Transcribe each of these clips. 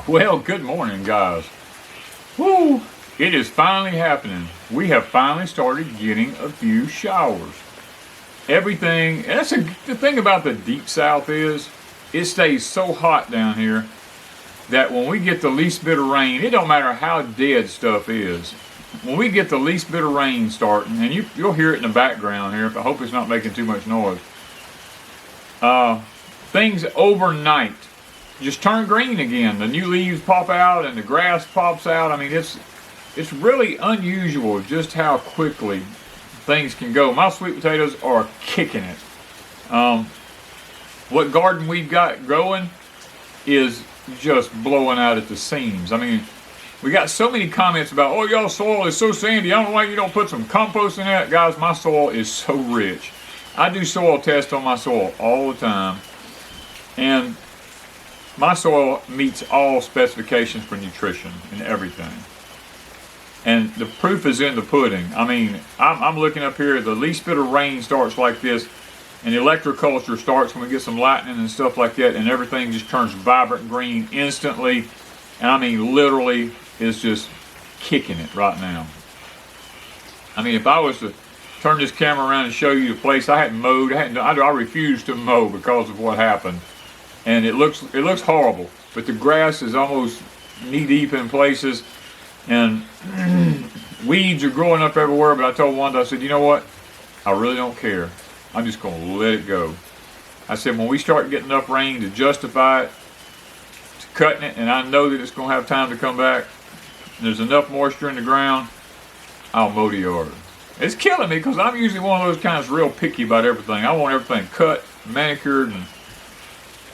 Well, good morning, guys. Woo! It is finally happening. We have finally started getting a few showers. Everything, the thing about the deep south is, it stays so hot down here that when we get the least bit of rain, it don't matter how dead stuff is. When we get the least bit of rain starting, and you'll hear it in the background here, I hope it's not making too much noise. Things overnight just turn green again. The new leaves pop out and the grass pops out. I mean, it's really unusual just how quickly things can go. My sweet potatoes are kicking it. What garden we've got growing is just blowing out at the seams. I mean, we got so many comments about, oh, y'all soil is so sandy. I don't know why you don't put some compost in that. Guys, my soil is so rich. I do soil tests on my soil all the time. And my soil meets all specifications for nutrition and everything. And the proof is in the pudding. I mean, I'm looking up here, the least bit of rain starts like this, and electroculture starts when we get some lightning and stuff like that, and everything just turns vibrant green instantly. And I mean, literally, it's just kicking it right now. I mean, if I was to turn this camera around and show you the place, I hadn't mowed, I refused to mow because of what happened. And it looks horrible, but the grass is almost knee deep in places, and weeds are growing up everywhere. But I told Wanda, I said, you know what? I really don't care. I'm just going to let it go. I said, when we start getting enough rain to justify it, to cutting it, and I know that it's going to have time to come back, and there's enough moisture in the ground, I'll mow the yard. It's killing me because I'm usually one of those kind of real picky about everything. I want everything cut, manicured,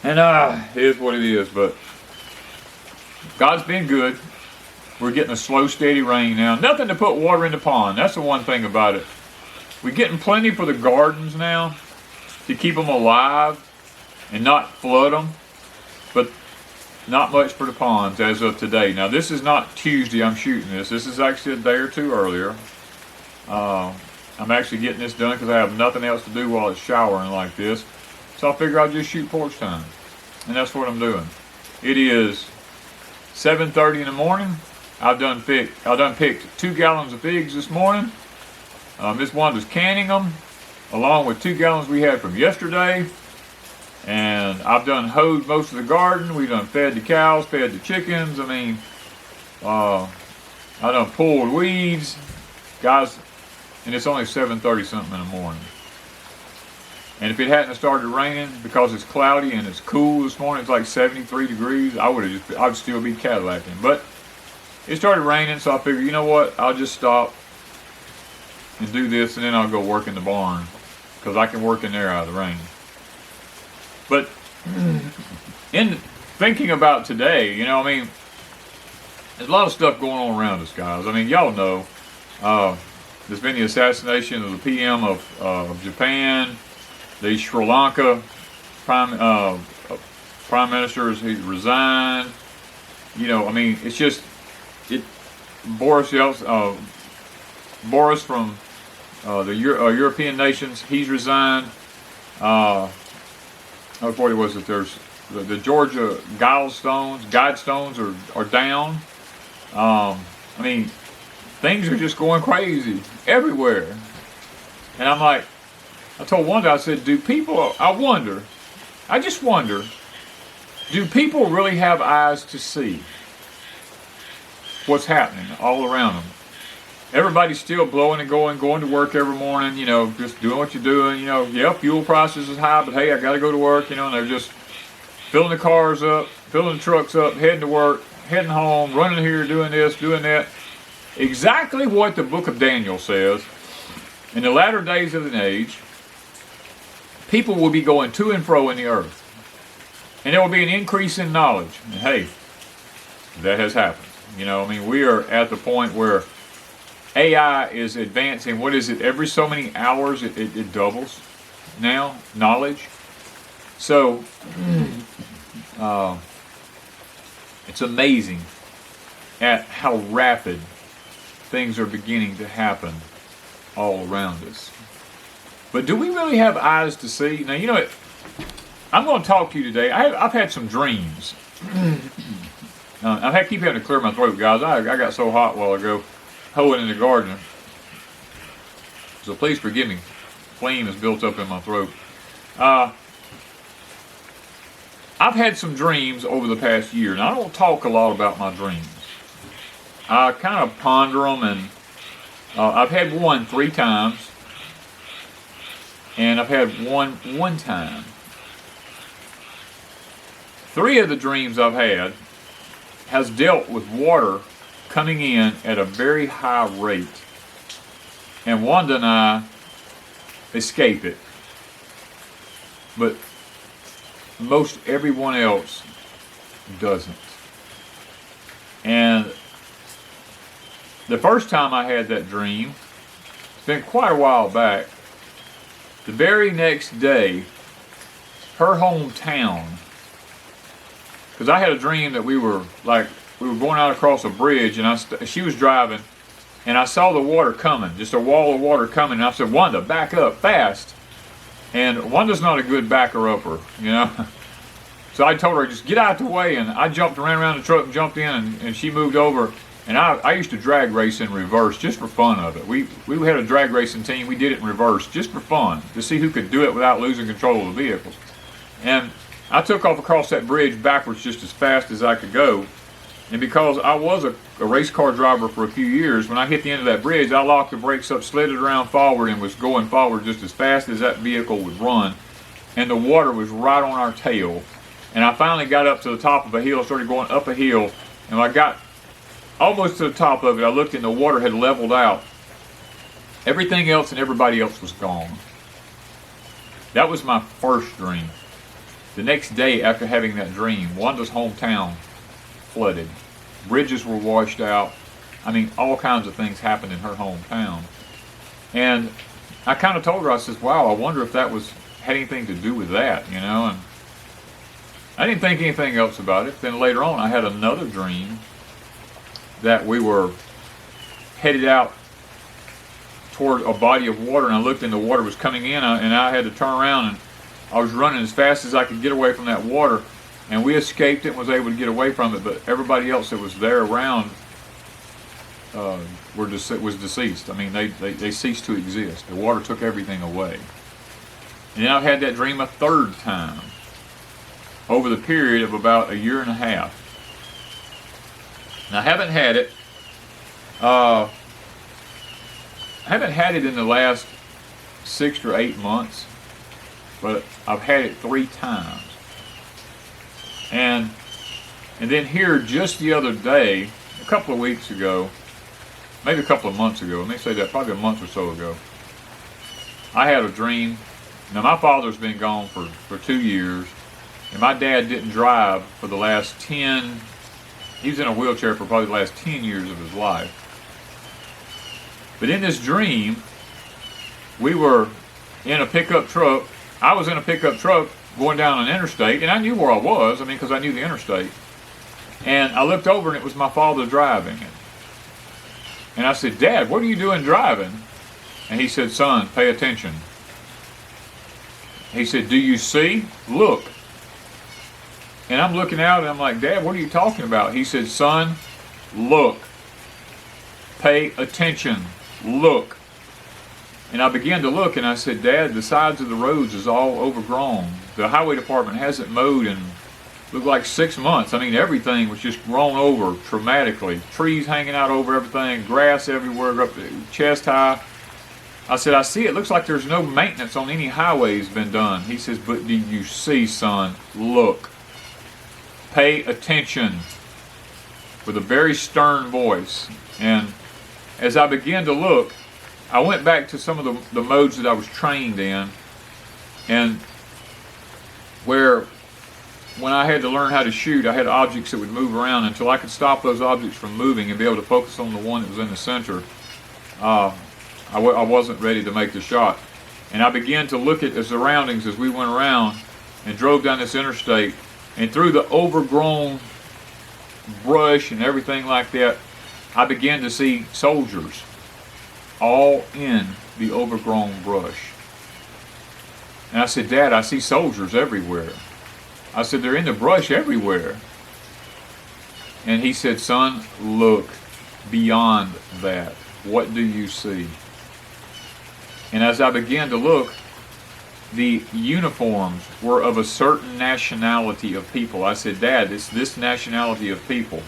and it is what it is. But God's been good. We're getting a slow, steady rain now. Nothing to put water in the pond. That's the one thing about it. We're getting plenty for the gardens now to keep them alive and not flood them. But not much for the ponds as of today. Now, this is not Tuesday I'm shooting this. This is actually a day or two earlier. I'm actually getting this done because I have nothing else to do while it's showering like this. So I figure I'll just shoot porch time. And that's what I'm doing. It is 7:30 in the morning. I done picked 2 gallons of figs this morning. Miss Wanda's canning them, along with 2 gallons we had from yesterday. And I've done hoed most of the garden. We done fed the cows, fed the chickens. I mean, I done pulled weeds. Guys, and it's only 7:30 something in the morning. And if it hadn't started raining, because it's cloudy and it's cool this morning, it's like 73 degrees, I'd still be Cadillacing. But it started raining, so I figured, you know what, I'll just stop and do this, and then I'll go work in the barn, because I can work in there out of the rain. But in thinking about today, you know, I mean, there's a lot of stuff going on around us, guys. I mean, y'all know, there's been the assassination of the PM of Japan. The Sri Lanka prime minister he resigned. You know, I mean, it's just Boris from the European nations, he's resigned. What was it? There's the Georgia guidestones are down. I mean, things are just going crazy everywhere, and I'm like, I told Wanda, I said, I just wonder, do people really have eyes to see what's happening all around them? Everybody's still blowing and going to work every morning, you know, just doing what you're doing, you know, yeah, fuel prices is high, but hey, I gotta go to work, you know, and they're just filling the cars up, filling the trucks up, heading to work, heading home, running here, doing this, doing that. Exactly what the book of Daniel says. In the latter days of the age, people will be going to and fro in the earth. And there will be an increase in knowledge. And hey, that has happened. You know, I mean, we are at the point where AI is advancing. What is it? Every so many hours it doubles now, knowledge. So, it's amazing at how rapid things are beginning to happen all around us. But do we really have eyes to see? Now, you know what? I'm going to talk to you today. I've had some dreams. I keep having to clear my throat, guys. I got so hot a while ago hoeing in the garden. So please forgive me. Flame is built up in my throat. I've had some dreams over the past year, and I don't talk a lot about my dreams. I kind of ponder them, and I've had one 3 times, and I've had one time. 3 of the dreams I've had has dealt with water coming in at a very high rate, and Wanda and I escape it, but most everyone else doesn't. And the first time I had that dream, it's been quite a while back. The very next day, her hometown, because I had a dream that we were going out across a bridge, and she was driving, and I saw the water coming, just a wall of water coming, and I said, Wanda, back up fast. And Wanda's not a good backer-upper, you know. So I told her, just get out the way, and I jumped around the truck and jumped in, and she moved over. And I used to drag race in reverse just for fun of it. We had a drag racing team. We did it in reverse just for fun, to see who could do it without losing control of the vehicles. And I took off across that bridge backwards just as fast as I could go. And because I was a race car driver for a few years, when I hit the end of that bridge, I locked the brakes up, slid it around forward, and was going forward just as fast as that vehicle would run. And the water was right on our tail. And I finally got up to the top of a hill, started going up a hill, and when I got almost to the top of it, I looked and the water had leveled out. Everything else and everybody else was gone. That was my first dream. The next day after having that dream, Wanda's hometown flooded. Bridges were washed out. I mean, all kinds of things happened in her hometown. And I kind of told her, I said, wow, I wonder if that had anything to do with that, you know. And I didn't think anything else about it. Then later on, I had another dream that we were headed out toward a body of water, and I looked and the water was coming in, and I had to turn around, and I was running as fast as I could get away from that water, and we escaped it and was able to get away from it, but everybody else that was there around was deceased. I mean, they ceased to exist. The water took everything away. And then I've had that dream a 3rd time over the period of about a year and a half. Now, I haven't had it in the last 6 or 8 months, but I've had it 3 times. And then here just the other day, a couple of weeks ago, maybe a couple of months ago, let me say that, probably a month or so ago, I had a dream. Now, my father's been gone for 2 years, and my dad didn't drive for the last he was in a wheelchair for probably the last 10 years of his life. But in this dream, we were in a pickup truck. I was in a pickup truck going down an interstate, and I knew where I was, because I knew the interstate. And I looked over, and it was my father driving it. And I said, Dad, what are you doing driving? And he said, son, pay attention. He said, do you see? Look. And I'm looking out, and I'm like, Dad, what are you talking about? He said, son, look. Pay attention. Look. And I began to look, and I said, Dad, the sides of the roads is all overgrown. The highway department hasn't mowed in, looked like 6 months. I mean, everything was just grown over dramatically. Trees hanging out over everything, grass everywhere, up to chest high. I said, I see it. Looks like there's no maintenance on any highways been done. He says, but do you see, son? Look. Pay attention, with a very stern voice. And as I began to look, I went back to some of the modes that I was trained in, and where when I had to learn how to shoot, I had objects that would move around until I could stop those objects from moving and be able to focus on the one that was in the center. I wasn't ready to make the shot. And I began to look at the surroundings as we went around and drove down this interstate. And through the overgrown brush and everything like that, I began to see soldiers all in the overgrown brush. And I said, Dad, I see soldiers everywhere. I said, they're in the brush everywhere. And he said, son, look beyond that. What do you see? And as I began to look, the uniforms were of a certain nationality of people. I said, Dad, it's this nationality of people.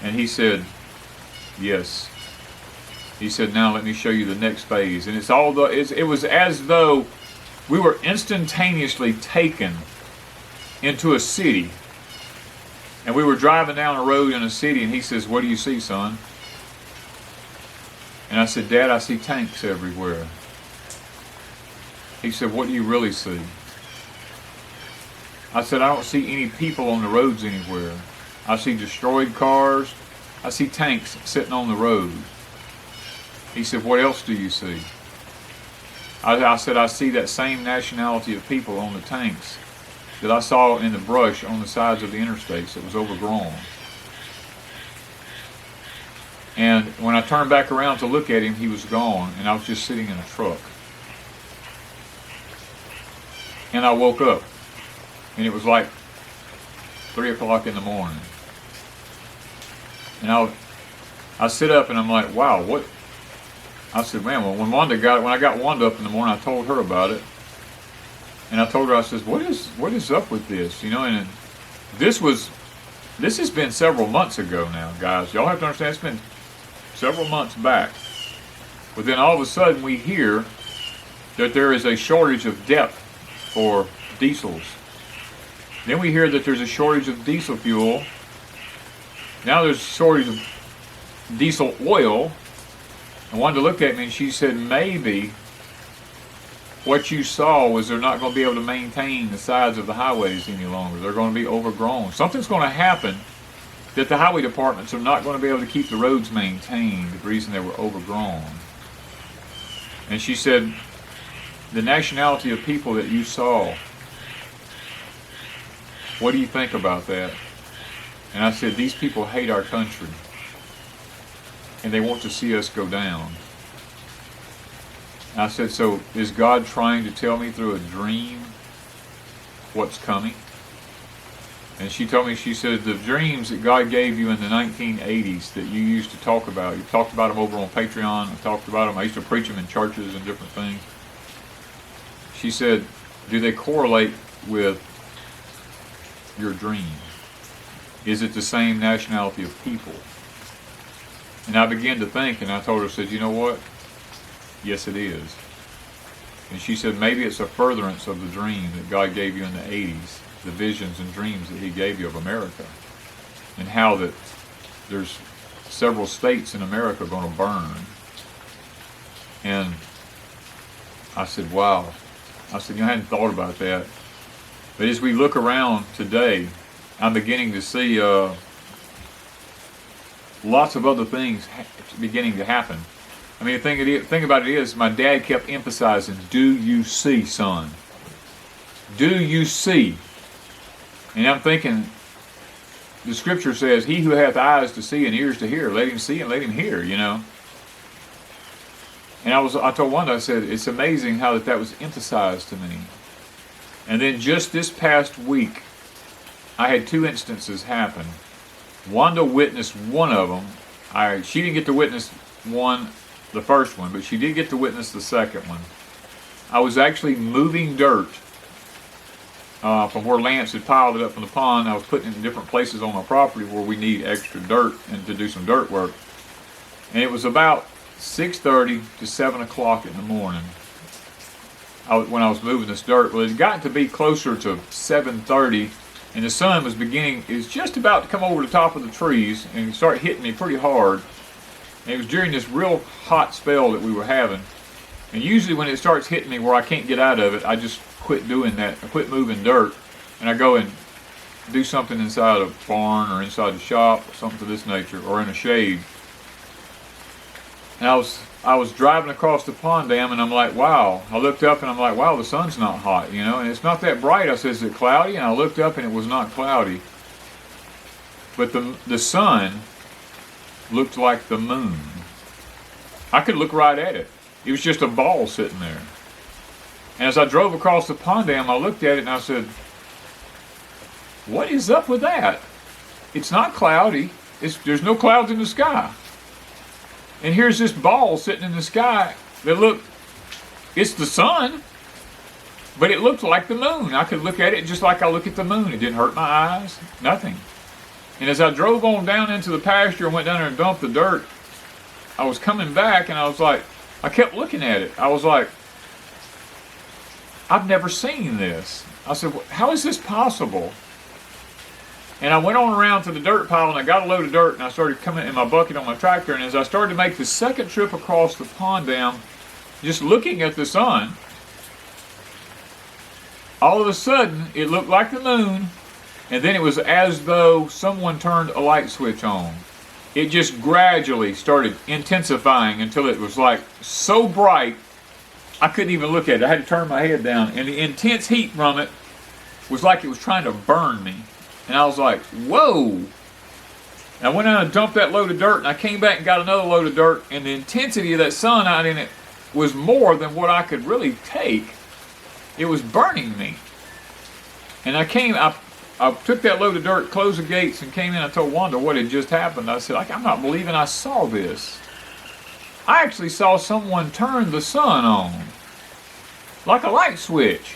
And he said, yes. He said, now let me show you the next phase. And it was as though we were instantaneously taken into a city. And we were driving down a road in a city, and he says, what do you see, son? And I said, Dad, I see tanks everywhere. He said, what do you really see? I said, I don't see any people on the roads anywhere. I see destroyed cars. I see tanks sitting on the road. He said, what else do you see? I said, I see that same nationality of people on the tanks that I saw in the brush on the sides of the interstates that was overgrown. And when I turned back around to look at him, he was gone, and I was just sitting in a truck. And I woke up, and it was like 3 o'clock in the morning. And I sit up, and I'm like, wow, what? I said, man, well, when I got Wanda up in the morning, I told her about it. And I told her, I says, what is up with this? You know, and this has been several months ago now, guys. Y'all have to understand, it's been several months back. But then all of a sudden we hear that there is a shortage of depth for diesels. Then we hear that there's a shortage of diesel fuel. Now there's a shortage of diesel oil. And Wanda looked at me and she said, maybe what you saw was they're not going to be able to maintain the sides of the highways any longer. They're going to be overgrown. Something's going to happen that the highway departments are not going to be able to keep the roads maintained, the reason they were overgrown. And she said, the nationality of people that you saw, what do you think about that? And I said, these people hate our country, and they want to see us go down. And I said, so is God trying to tell me through a dream what's coming? And she told me, she said, the dreams that God gave you in the 1980s that you used to talk about, you talked about them over on Patreon, I talked about them, I used to preach them in churches and different things. She said, do they correlate with your dream? Is it the same nationality of people? And I began to think, and I told her, I said, you know what? Yes, it is. And she said, maybe it's a furtherance of the dream that God gave you in the 80s, the visions and dreams that he gave you of America, and how that there's several states in America going to burn. And I said, wow. I said, I hadn't thought about that. But as we look around today, I'm beginning to see lots of other things beginning to happen. I mean, the thing about it is, my dad kept emphasizing, do you see, son? Do you see? And I'm thinking, the scripture says, he who hath eyes to see and ears to hear, let him see and let him hear, you know. And I told Wanda, I said, it's amazing how that was emphasized to me. And then just this past week, I had 2 instances happen. Wanda witnessed one of them. She didn't get to witness the first one, but she did get to witness the second one. I was actually moving dirt from where Lance had piled it up from the pond. I was putting it in different places on my property where we need extra dirt and to do some dirt work. And it was about 6:30 to 7 o'clock in the morning when I was moving this dirt. Well, it had gotten to be closer to 7:30, and the sun was just about to come over the top of the trees and start hitting me pretty hard. And it was during this real hot spell that we were having. And usually when it starts hitting me where I can't get out of it, I just quit doing that. I quit moving dirt, and I go and do something inside a barn or inside the shop or something of this nature, or in a shade. And I was driving across the pond dam, and I'm like, wow. I looked up and I'm like, wow, the sun's not hot, you know, and it's not that bright. I said, is it cloudy? And I looked up and it was not cloudy. But the sun looked like the moon. I could look right at it. It was just a ball sitting there. And as I drove across the pond dam, I looked at it and I said, what is up with that? it's not cloudy. There's no clouds in the sky. And here's this ball sitting in the sky that it's the sun, but it looked like the moon. I could look at it just like I look at the moon. It didn't hurt my eyes, nothing. And as I drove on down into the pasture and went down there and dumped the dirt, I was coming back and I was like, I kept looking at it. I was like, I've never seen this. I said, how is this possible? And I went on around to the dirt pile and I got a load of dirt and I started coming in my bucket on my tractor. And as I started to make the second trip across the pond down, just looking at the sun, all of a sudden it looked like the moon, and then it was as though someone turned a light switch on. It just gradually started intensifying until it was like so bright I couldn't even look at it. I had to turn my head down, and the intense heat from it was like it was trying to burn me. And I was like, whoa. And I went out and dumped that load of dirt, and I came back and got another load of dirt, and the intensity of that sun out in it was more than what I could really take. It was burning me. And I took that load of dirt, closed the gates, and came in. I told Wanda what had just happened. I said, I'm not believing I saw this. I actually saw someone turn the sun on, like a light switch.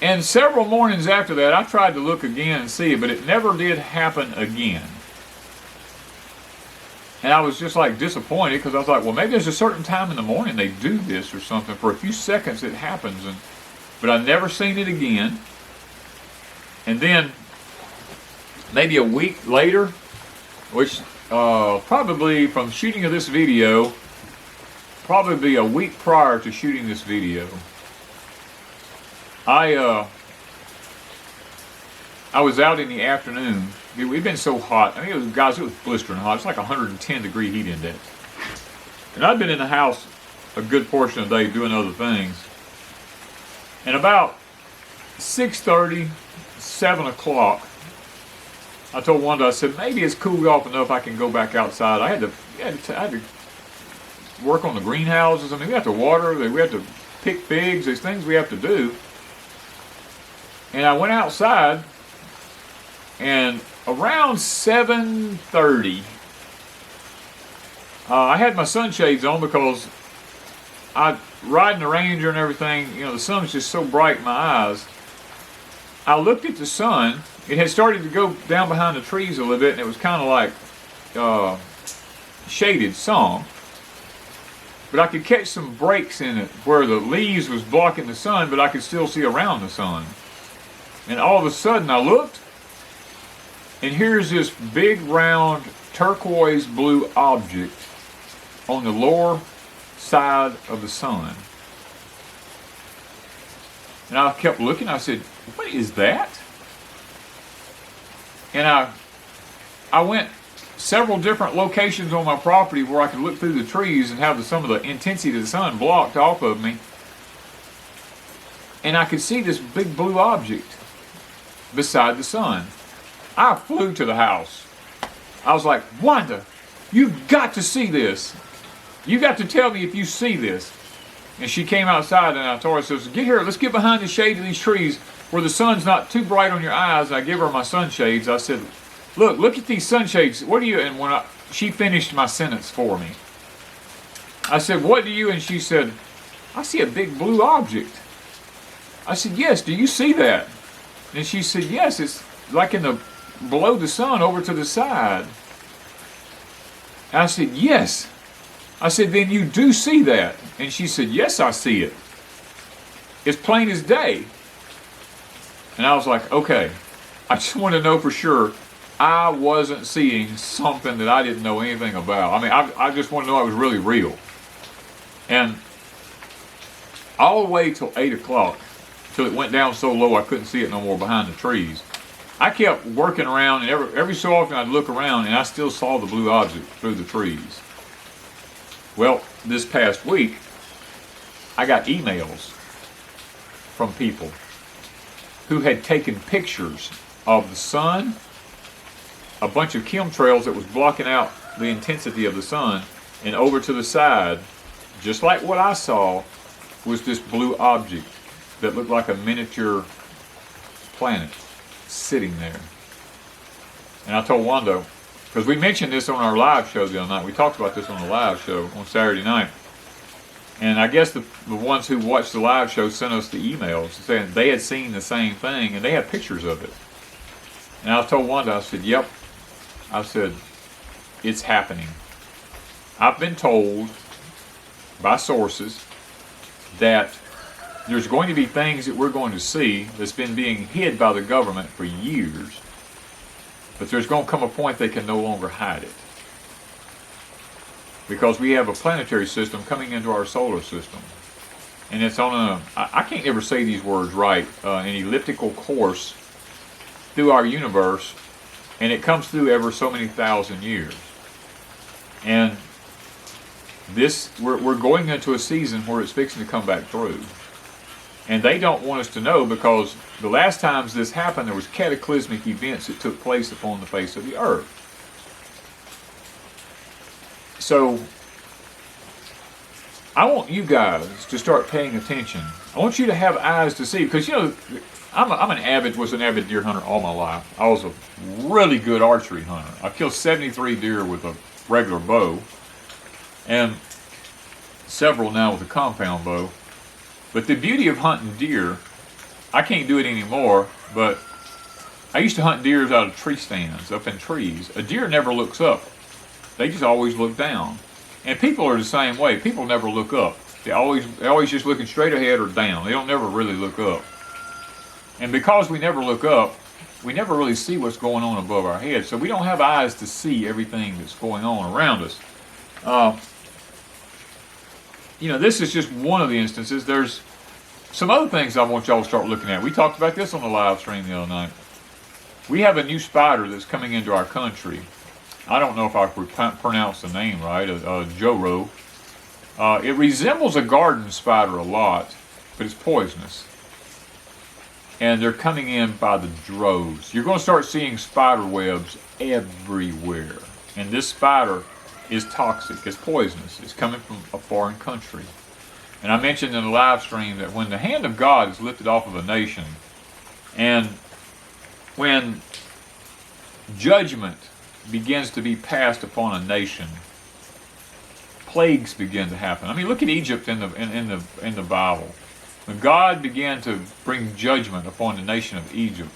And several mornings after that, I tried to look again and see it, but it never did happen again. And I was just like disappointed, because I was like, well, maybe there's a certain time in the morning they do this or something. For a few seconds it happens, but I never seen it again. And then maybe a week later, which probably from shooting of this video, probably a week prior to shooting this video, I was out in the afternoon. We've been so hot. I mean, it was blistering hot. It's like 110-degree heat index. And I'd been in the house a good portion of the day doing other things. And about 6:30, 7 o'clock, I told Wanda, I said, maybe it's cooled off enough I can go back outside. I had to work on the greenhouses. I mean, we have to water. We have to pick figs. There's things we have to do. And I went outside, and around 7:30, I had my sunshades on because riding the Ranger and everything, the sun's just so bright in my eyes. I looked at the sun. It had started to go down behind the trees a little bit, and it was kind of like shaded some. But I could catch some breaks in it where the leaves was blocking the sun, but I could still see around the sun. And all of a sudden I looked, and here's this big round turquoise blue object on the lower side of the sun. And I kept looking. I said, what is that? And I went several different locations on my property where I could look through the trees and have some of the intensity of the sun blocked off of me. And I could see this big blue object beside the sun. I flew to the house. I was like, Wanda, you've got to see this. You got to tell me if you see this. And she came outside, and I told her, says, get here, let's get behind the shade of these trees where the sun's not too bright on your eyes. I give her my sunshades. I said, look at these sunshades. What do you, and she finished my sentence for me. I said, what do you, and she said, I see a big blue object. I said, yes, do you see that? And she said, yes, it's like below the sun over to the side. And I said, yes. I said, then you do see that? And she said, yes, I see it. It's plain as day. And I was like, okay, I just want to know for sure I wasn't seeing something that I didn't know anything about. I mean, I just want to know it was really real. And all the way till 8 o'clock, till it went down so low I couldn't see it no more behind the trees, I kept working around, and every so often I'd look around, and I still saw the blue object through the trees. Well, this past week, I got emails from people who had taken pictures of the sun, a bunch of chemtrails that was blocking out the intensity of the sun, and over to the side, just like what I saw, was this blue object that looked like a miniature planet sitting there. And I told Wanda, because we mentioned this on our live show the other night. We talked about this on the live show on Saturday night. And I guess the ones who watched the live show sent us the emails saying they had seen the same thing and they had pictures of it. And I told Wanda, I said, yep. I said, it's happening. I've been told by sources that there's going to be things that we're going to see that's been being hid by the government for years. But there's going to come a point they can no longer hide it. Because we have a planetary system coming into our solar system. And it's on a, I can't ever say these words right, an elliptical course through our universe. And it comes through ever so many thousand years. And this, we're going into a season where it's fixing to come back through. And they don't want us to know because the last times this happened, there was cataclysmic events that took place upon the face of the earth. So, I want you guys to start paying attention. I want you to have eyes to see, because, you know, was an avid deer hunter all my life. I was a really good archery hunter. I killed 73 deer with a regular bow, and several now with a compound bow. But the beauty of hunting deer, I can't do it anymore, but I used to hunt deers out of tree stands, up in trees. A deer never looks up. They just always look down. And people are the same way. People never look up. They're always just looking straight ahead or down. They don't never really look up. And because we never look up, we never really see what's going on above our heads. So we don't have eyes to see everything that's going on around us. You know, this is just one of the instances. There's some other things I want y'all to start looking at. We talked about this on the live stream the other night. We have a new spider that's coming into our country. I don't know if I pronounce the name right, Joro. It resembles a garden spider a lot, but it's poisonous. And they're coming in by the droves. You're going to start seeing spider webs everywhere. And this spider is toxic, it's poisonous, it's coming from a foreign country. And I mentioned in the live stream that when the hand of God is lifted off of a nation, and when judgment begins to be passed upon a nation, plagues begin to happen. I mean, look at Egypt in the Bible. When God began to bring judgment upon the nation of Egypt,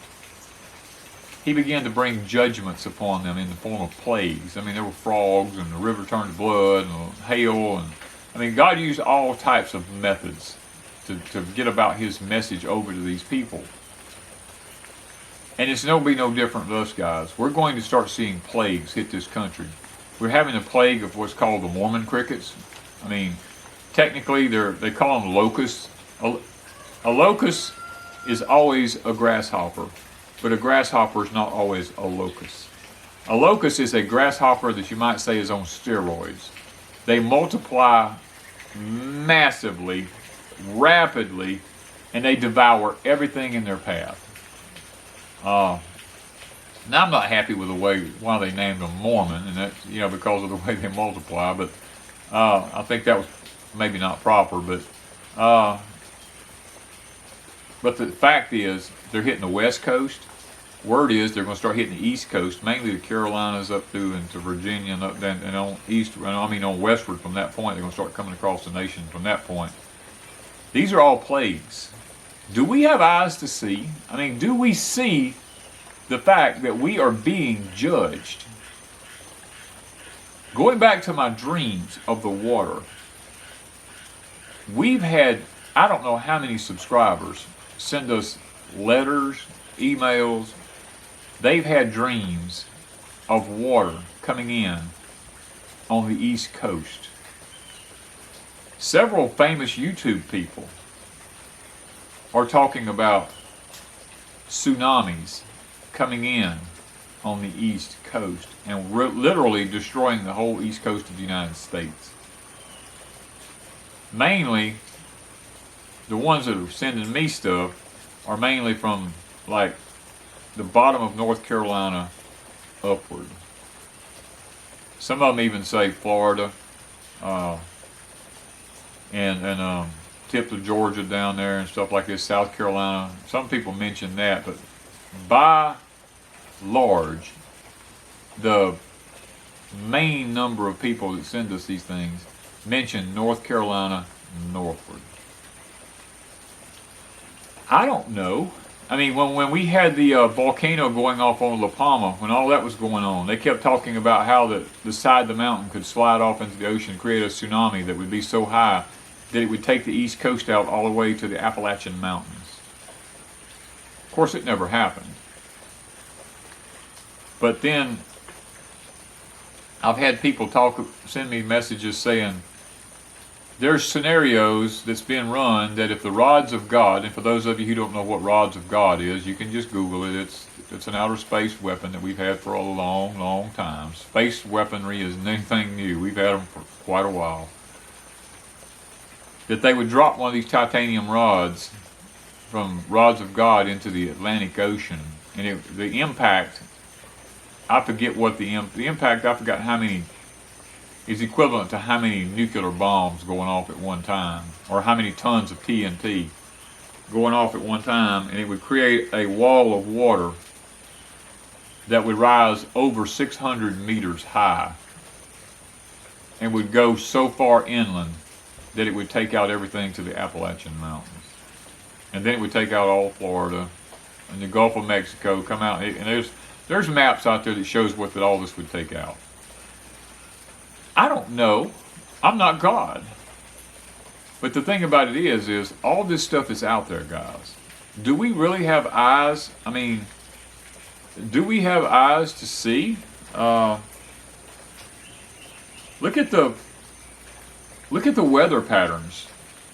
He began to bring judgments upon them in the form of plagues. I mean, there were frogs, and the river turned to blood, and hail, and I mean, God used all types of methods to get about His message over to these people. And it's no different with us, guys. We're going to start seeing plagues hit this country. We're having a plague of what's called the Mormon crickets. I mean, technically, they call them locusts. A locust is always a grasshopper, but a grasshopper is not always a locust. A locust is a grasshopper that you might say is on steroids. They multiply massively, rapidly, and they devour everything in their path. Now I'm not happy with the way why they named them Mormon, and that's, you know, because of the way they multiply. But I think that was maybe not proper. But the fact is, they're hitting the West Coast. Word is they're going to start hitting the East Coast, mainly the Carolinas up through into Virginia and up and on east. I mean on westward from that point. They're going to start coming across the nation from that point. These are all plagues. Do we have eyes to see? I mean, do we see the fact that we are being judged? Going back to my dreams of the water, we've had, I don't know how many subscribers send us letters, emails. They've had dreams of water coming in on the East Coast. Several famous YouTube people are talking about tsunamis coming in on the East Coast and literally destroying the whole East Coast of the United States. Mainly, the ones that are sending me stuff are mainly from like the bottom of North Carolina upward. Some of them even say Florida, and tip of Georgia down there and stuff like this, South Carolina. Some people mention that, but by large, the main number of people that send us these things mention North Carolina northward. I don't know. I mean, when we had the volcano going off on La Palma, when all that was going on, they kept talking about how the side of the mountain could slide off into the ocean and create a tsunami that would be so high that it would take the East Coast out all the way to the Appalachian Mountains. Of course, it never happened. But then I've had people send me messages saying, there's scenarios that's been run that if the rods of God, and for those of you who don't know what rods of God is, you can just Google it. It's an outer space weapon that we've had for a long, long time. Space weaponry isn't anything new. We've had them for quite a while. That they would drop one of these titanium rods from rods of God into the Atlantic Ocean, and the impact, I forget what the impact, I forgot how many, is equivalent to how many nuclear bombs going off at one time, or how many tons of TNT going off at one time, and it would create a wall of water that would rise over 600 meters high and would go so far inland that it would take out everything to the Appalachian Mountains. And then it would take out all Florida and the Gulf of Mexico, come out, and there's maps out there that shows what all this would take out. I don't know. I'm not God. But the thing about it is all this stuff is out there, guys. Do we really have eyes? I mean, do we have eyes to see? Look at the weather patterns,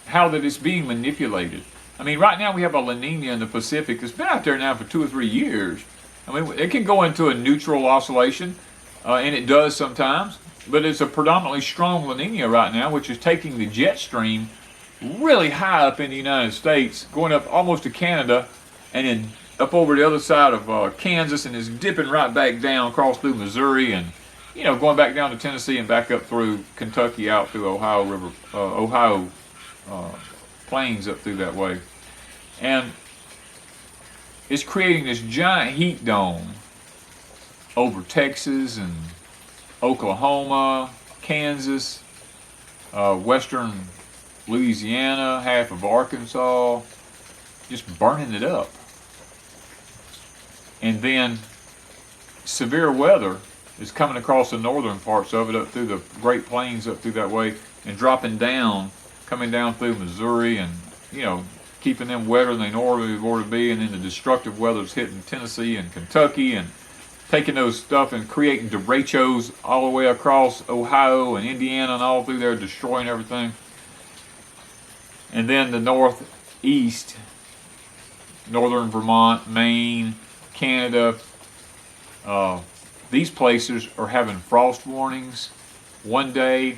how that it's being manipulated. I mean, right now we have a La Nina in the Pacific. It's been out there now for 2 or 3 years. I mean, it can go into a neutral oscillation, and it does sometimes. But it's a predominantly strong La Nina right now, which is taking the jet stream really high up in the United States, going up almost to Canada, and then up over the other side of Kansas, and is dipping right back down across through Missouri, and going back down to Tennessee and back up through Kentucky, out through Ohio plains up through that way, and it's creating this giant heat dome over Texas and Oklahoma, Kansas, western Louisiana, half of Arkansas, just burning it up. And then severe weather is coming across the northern parts of it, up through the Great Plains, up through that way, and dropping down, coming down through Missouri, and keeping them wetter than they normally would be. And then the destructive weather's hitting Tennessee and Kentucky, and taking those stuff and creating derechos all the way across Ohio and Indiana and all through there, destroying everything. And then the northeast, northern Vermont, Maine, Canada, these places are having frost warnings one day,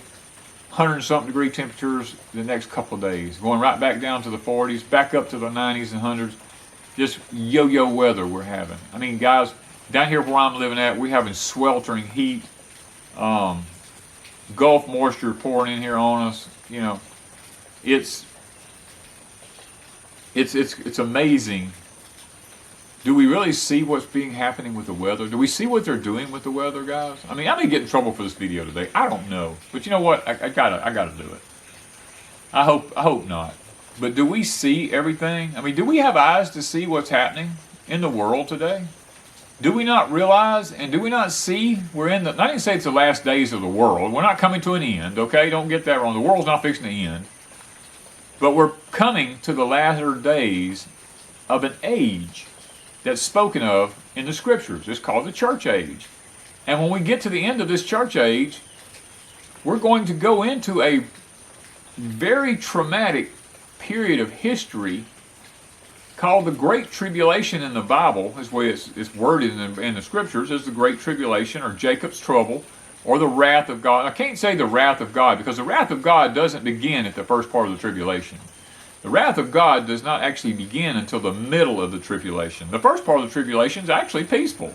100-something degree temperatures the next couple of days, going right back down to the 40s, back up to the 90s and 100s. Just yo-yo weather we're having. I mean, guys, down here where I'm living at, we're having sweltering heat, Gulf moisture pouring in here on us. It's amazing. Do we really see what's happening with the weather? Do we see what they're doing with the weather, guys? I mean, I may get in trouble for this video today. I don't know, but you know what? I gotta do it. I hope not. But do we see everything? I mean, do we have eyes to see what's happening in the world today? Do we not realize, and do we not see we're in I didn't say it's the last days of the world. We're not coming to an end, okay? Don't get that wrong. The world's not fixing to end. But we're coming to the latter days of an age that's spoken of in the scriptures. It's called the church age. And when we get to the end of this church age, we're going to go into a very traumatic period of history called the Great Tribulation in the Bible, is the way it's worded in the scriptures, as the Great Tribulation, or Jacob's trouble, or the wrath of God. I can't say the wrath of God, because the wrath of God doesn't begin at the first part of the tribulation. The wrath of God does not actually begin until the middle of the tribulation. The first part of the tribulation is actually peaceful.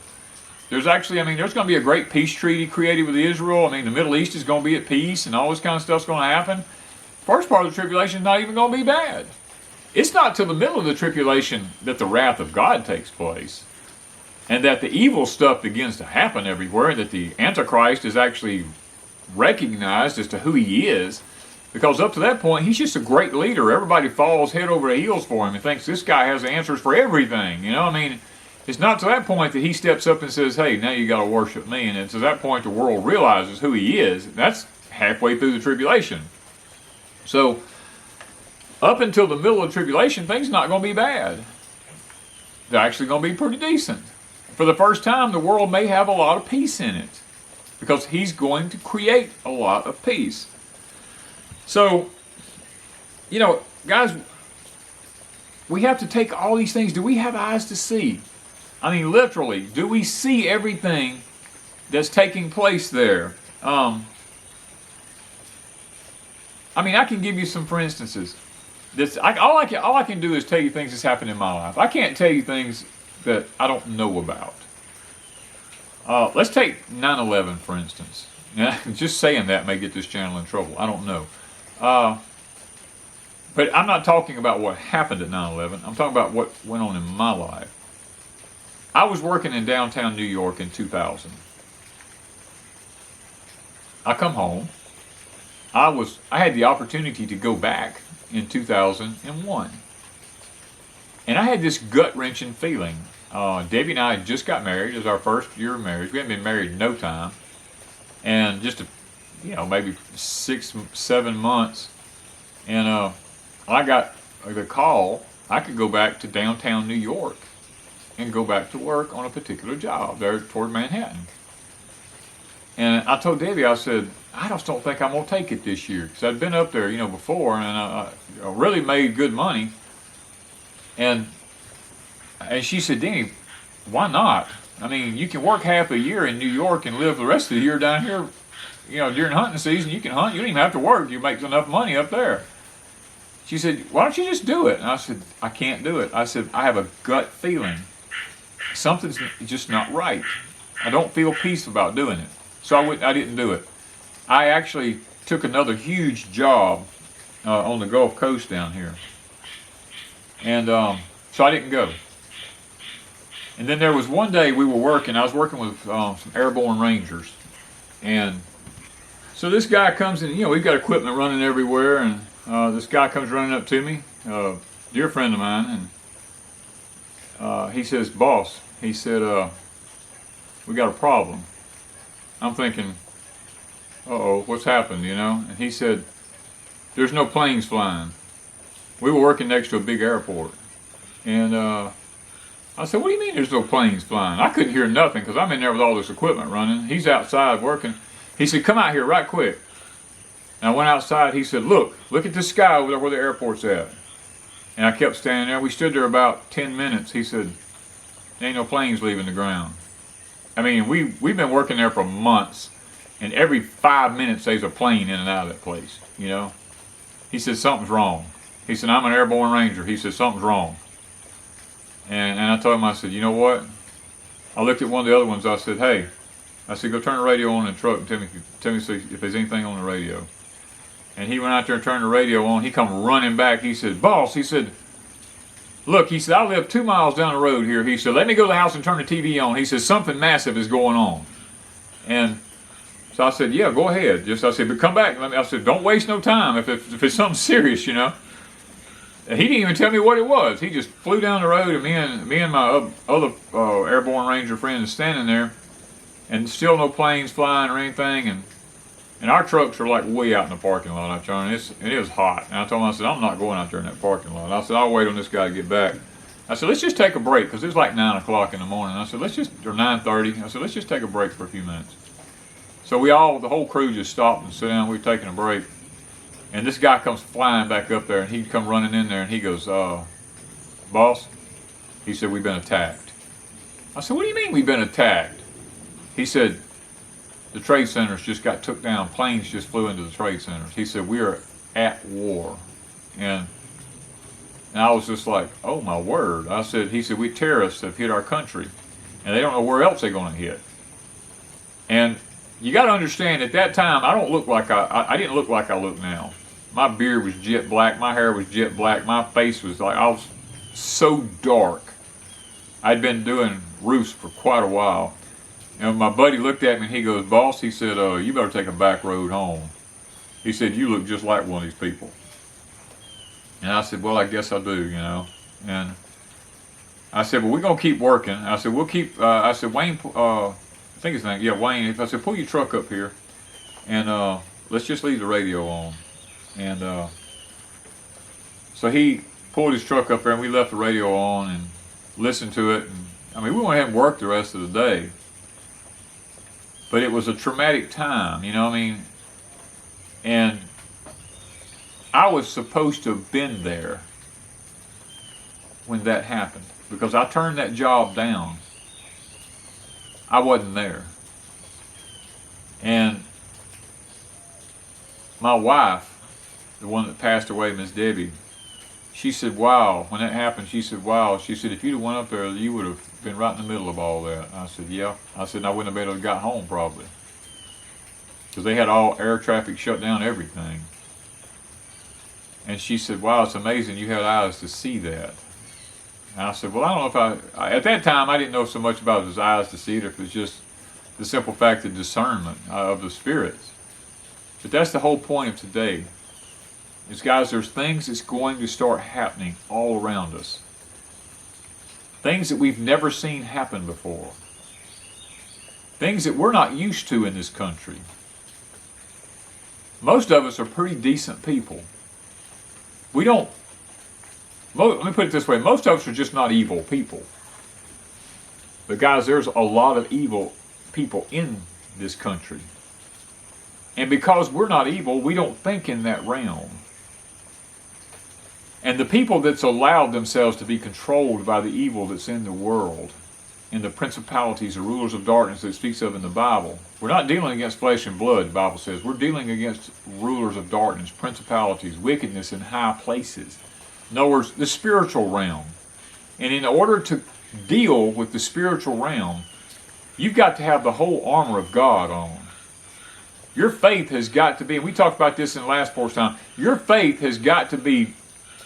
There's going to be a great peace treaty created with Israel. I mean, the Middle East is going to be at peace, and all this kind of stuff's going to happen. First part of the tribulation is not even going to be bad. It's not till the middle of the tribulation that the wrath of God takes place. and that the evil stuff begins to happen everywhere, and that the Antichrist is actually recognized as to who he is, because up to that point, he's just a great leader. Everybody falls head over heels for him and thinks this guy has the answers for everything. You know, I mean, it's not to that point that he steps up and says, hey, now you got to worship me. And it's to that point the world realizes who he is. That's halfway through the tribulation. So, up until the middle of the tribulation, things not going to be bad. They're actually going to be pretty decent. For the first time, the world may have a lot of peace in it, because he's going to create a lot of peace. So, you know, guys, we have to take all these things. Do we have eyes to see? I mean, literally, do we see everything that's taking place there? I mean, I can give you some, for instances. All I can do is tell you things that's happened in my life. I can't tell you things that I don't know about. Let's take 9/11, for instance. Now, just saying that may get this channel in trouble. I don't know. But I'm not talking about what happened at 9/11. I'm talking about what went on in my life. I was working in downtown New York in 2000. I come home. I had the opportunity to go back in 2001. And I had this gut-wrenching feeling. Debbie and I had just got married. It was our first year of marriage. We hadn't been married no time. And just, maybe 6-7 months. And I got the call. I could go back to downtown New York and go back to work on a particular job there toward Manhattan. And I told Debbie, I said, I just don't think I'm going to take it this year. Because I'd been up there, before, and I really made good money. And she said, Denny, why not? I mean, you can work half a year in New York and live the rest of the year down here. During hunting season, you can hunt. You don't even have to work. You make enough money up there. She said, why don't you just do it? And I said, I can't do it. I said, I have a gut feeling. Something's just not right. I don't feel peace about doing it. So I didn't do it. I actually took another huge job on the Gulf Coast down here. And so I didn't go. And then there was one day we were working. I was working with some airborne rangers. And so this guy comes in, we've got equipment running everywhere. And this guy comes running up to me, dear friend of mine. And he says, boss, he said, we got a problem. I'm thinking, uh-oh, what's happened, And he said, there's no planes flying. We were working next to a big airport. And I said, what do you mean there's no planes flying? I couldn't hear nothing because I'm in there with all this equipment running. He's outside working. He said, come out here right quick. And I went outside. He said, look at the sky over there where the airport's at. And I kept standing there. We stood there about 10 minutes. He said, there ain't no planes leaving the ground. I mean, we've been working there for months, and every 5 minutes there's a plane in and out of that place, He said, something's wrong. He said, I'm an airborne ranger. He said, something's wrong. And I told him, I said, you know what? I looked at one of the other ones. I said, hey, I said, go turn the radio on in the truck and tell me if there's anything on the radio. And he went out there and turned the radio on. He come running back. He said, boss, he said, look, he said, I live 2 miles down the road here. He said, let me go to the house and turn the TV on. He said, something massive is going on. And so I said, yeah, go ahead. I said, but come back. I said, don't waste no time if it's something serious, And he didn't even tell me what it was. He just flew down the road, and me and my other airborne ranger friend is standing there, and still no planes flying or anything. And our trucks are like way out in the parking lot. It was hot. And I told him, I said, I'm not going out there in that parking lot. I said, I'll wait on this guy to get back. I said, let's just take a break, because it was like 9 o'clock in the morning. I said, or 9:30. I said, let's just take a break for a few minutes. So the whole crew just stopped and sat down. We were taking a break. And this guy comes flying back up there, and he'd come running in there, and he goes, boss, he said, we've been attacked. I said, what do you mean we've been attacked? He said, the trade centers just got took down. Planes just flew into the trade centers. He said, we are at war. And I was just like, oh my word. He said, we terrorists have hit our country, and they don't know where else they're going to hit. And you got to understand, at that time, I didn't look like I look now. My beard was jet black. My hair was jet black. My face was I was so dark. I'd been doing roofs for quite a while. And my buddy looked at me and he goes, "Boss," he said, "you better take a back road home." He said, "You look just like one of these people." And I said, "Well, I guess I do, you know." And I said, "Well, we're going to keep working." I said, "We'll keep," I said, "Wayne, I think his name, yeah, Wayne." I said, "Pull your truck up here and let's just leave the radio on." And so he pulled his truck up there and we left the radio on and listened to it. And, I mean, we went ahead and worked the rest of the day. But it was a traumatic time, you know what I mean? And I was supposed to have been there when that happened because I turned that job down. I wasn't there. And my wife, the one that passed away, Miss Debbie, she said, "Wow," when that happened, she said, "Wow." She said, "If you'd have went up there, you would have been right in the middle of all that." I said, "Yeah." I said, "I wouldn't have been able to got home probably." Because they had all air traffic shut down, everything. And she said, "Wow, it's amazing you had eyes to see that." And I said, "Well, I don't know if at that time, I didn't know so much about his eyes to see it, if it was just the simple fact of discernment of the spirits. But that's the whole point of today. Is, guys, there's things that's going to start happening all around us. Things that we've never seen happen before. Things that we're not used to in this country. Most of us are pretty decent people. We don't, let me put it this way, most of us are just not evil people. But guys, there's a lot of evil people in this country. And because we're not evil, we don't think in that realm. And the people that's allowed themselves to be controlled by the evil that's in the world, and the principalities, the rulers of darkness that it speaks of in the Bible, we're not dealing against flesh and blood, the Bible says. We're dealing against rulers of darkness, principalities, wickedness in high places. In other words, the spiritual realm. And in order to deal with the spiritual realm, you've got to have the whole armor of God on. Your faith has got to be, and we talked about this in the last Porch Time, your faith has got to be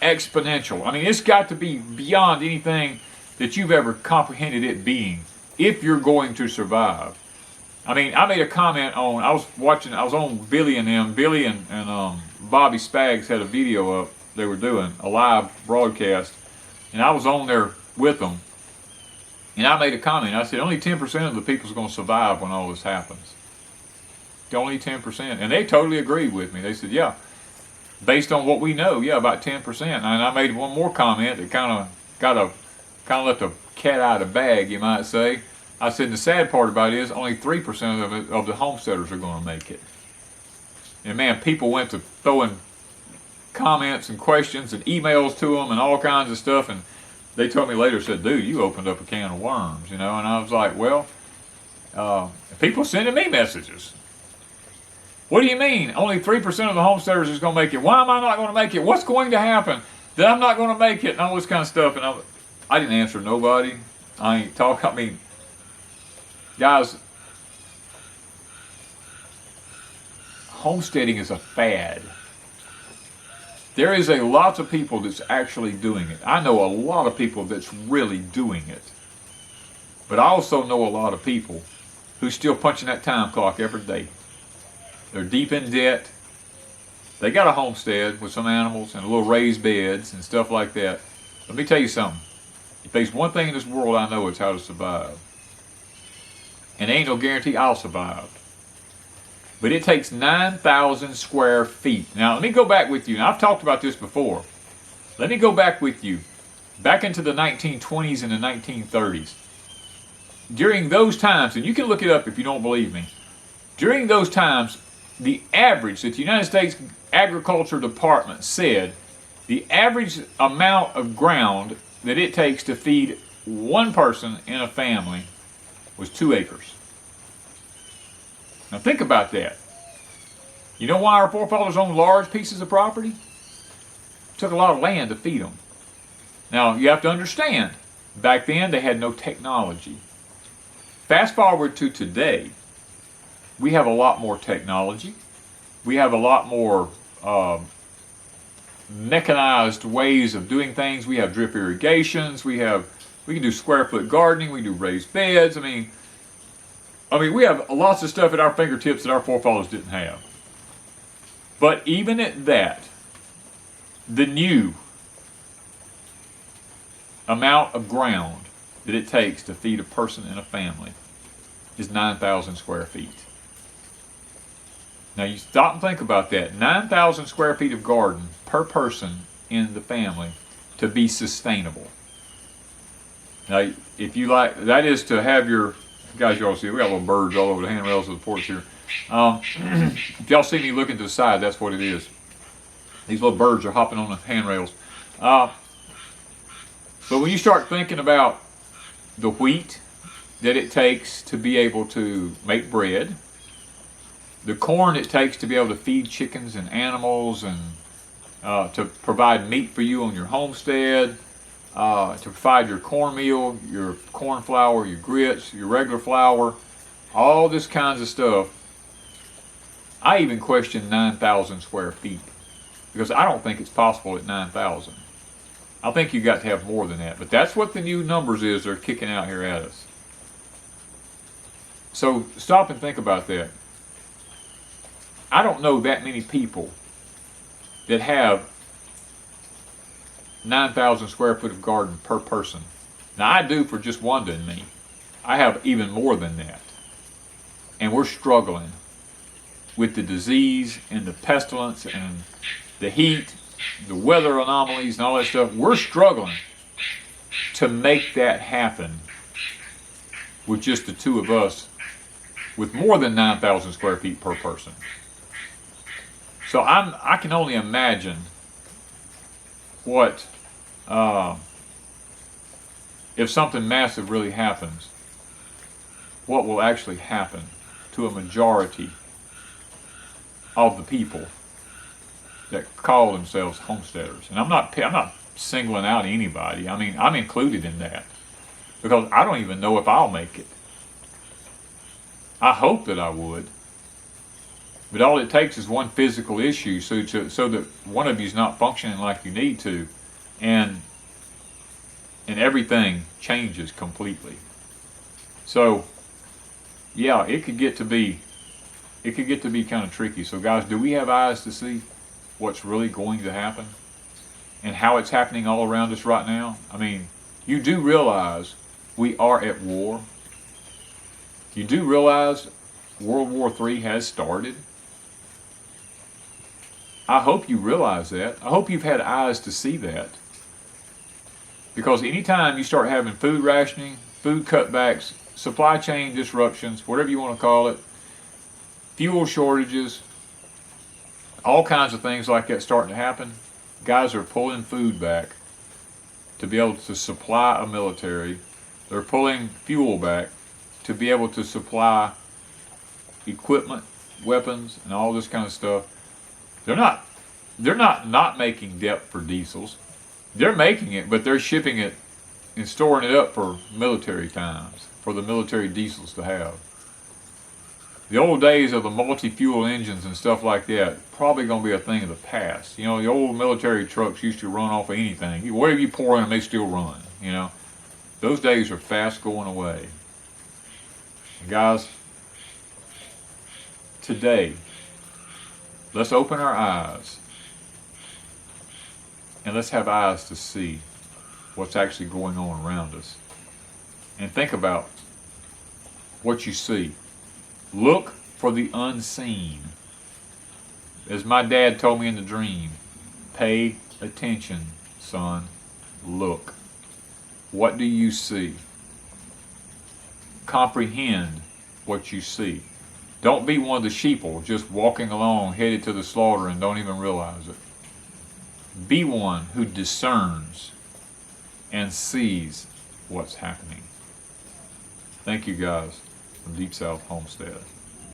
exponential. I mean, it's got to be beyond anything that you've ever comprehended it being if you're going to survive. I mean, I made a comment on, I was on Billy and them. Billy and Bobby Spags had a video up they were doing, a live broadcast, and I was on there with them. And I made a comment. I said, only 10% of the people's going to survive when all this happens. Only 10%. And they totally agreed with me. They said, yeah, based on what we know, yeah, about 10%. And I made one more comment that kind of let the cat out of the bag, you might say. I said, the sad part about it is only 3% of the homesteaders are going to make it. And man, people went to throwing comments and questions and emails to them and all kinds of stuff. And they told me later, said, "Dude, you opened up a can of worms," you know. And I was like, well, people sending me messages. What do you mean? Only 3% of the homesteaders is going to make it. Why am I not going to make it? What's going to happen? That I'm not going to make it, and all this kind of stuff. And I didn't answer nobody. I ain't talking. I mean, guys, homesteading is a fad. There is a lot of people that's actually doing it. I know a lot of people that's really doing it. But I also know a lot of people who's still punching that time clock every day. They're deep in debt. They got a homestead with some animals and little raised beds and stuff like that. Let me tell you something. If there's one thing in this world I know, it's how to survive. And there ain't no guarantee I'll survive. But it takes 9,000 square feet. Now, let me go back with you. Now, I've talked about this before. Let me go back with you. Back into the 1920s and the 1930s. During those times, and you can look it up if you don't believe me. During those times, the average that the United States Agriculture Department said, the average amount of ground that it takes to feed one person in a family was 2 acres. Now think about that. You know why our forefathers owned large pieces of property? It took a lot of land to feed them. Now you have to understand, back then they had no technology. Fast forward to today, we have a lot more technology. We have a lot more mechanized ways of doing things. We have drip irrigations. We have We can do square foot gardening. We can do raised beds. I mean, we have lots of stuff at our fingertips that our forefathers didn't have. But even at that, the new amount of ground that it takes to feed a person and a family is 9,000 square feet. Now you stop and think about that. 9,000 square feet of garden per person in the family to be sustainable. Now, if you like, that is to have your, guys, y'all see, we got little birds all over the handrails of the porch here. If y'all see me looking to the side, that's what it is. These little birds are hopping on the handrails. But when you start thinking about the wheat that it takes to be able to make bread, the corn it takes to be able to feed chickens and animals and to provide meat for you on your homestead, to provide your cornmeal, your corn flour, your grits, your regular flour, all this kinds of stuff. I even question 9,000 square feet because I don't think it's possible at 9,000. I think you got to have more than that, but that's what the new numbers is they're kicking out here at us. So stop and think about that. I don't know that many people that have 9,000 square foot of garden per person. Now I do for just Wanda and me. I have even more than that. And we're struggling with the disease and the pestilence and the heat, the weather anomalies and all that stuff. We're struggling to make that happen with just the two of us with more than 9,000 square feet per person. So I can only imagine what, if something massive really happens, what will actually happen to a majority of the people that call themselves homesteaders. And I'm not singling out anybody. I mean, I'm included in that because I don't even know if I'll make it. I hope that I would. But all it takes is one physical issue so that one of you's not functioning like you need to, and everything changes completely. So, yeah, it could get to be kind of tricky. So, guys, do we have eyes to see what's really going to happen and how it's happening all around us right now? I mean, you do realize we are at war. You do realize World War III has started. I hope you realize that. I hope you've had eyes to see that. Because anytime you start having food rationing, food cutbacks, supply chain disruptions, whatever you want to call it, fuel shortages, all kinds of things like that starting to happen, guys are pulling food back to be able to supply a military. They're pulling fuel back to be able to supply equipment, weapons, and all this kind of stuff. They're not making depth for diesels. They're making it, but they're shipping it and storing it up for military times, for the military diesels to have. The old days of the multi-fuel engines and stuff like that, probably going to be a thing of the past. You know, the old military trucks used to run off of anything. Whatever you pour in them, they still run, you know. Those days are fast going away. And guys, today, let's open our eyes and let's have eyes to see what's actually going on around us. And think about what you see. Look for the unseen. As my dad told me in the dream, pay attention, son. Look. What do you see? Comprehend what you see. Don't be one of the sheeple just walking along headed to the slaughter and don't even realize it. Be one who discerns and sees what's happening. Thank you guys from Deep South Homestead.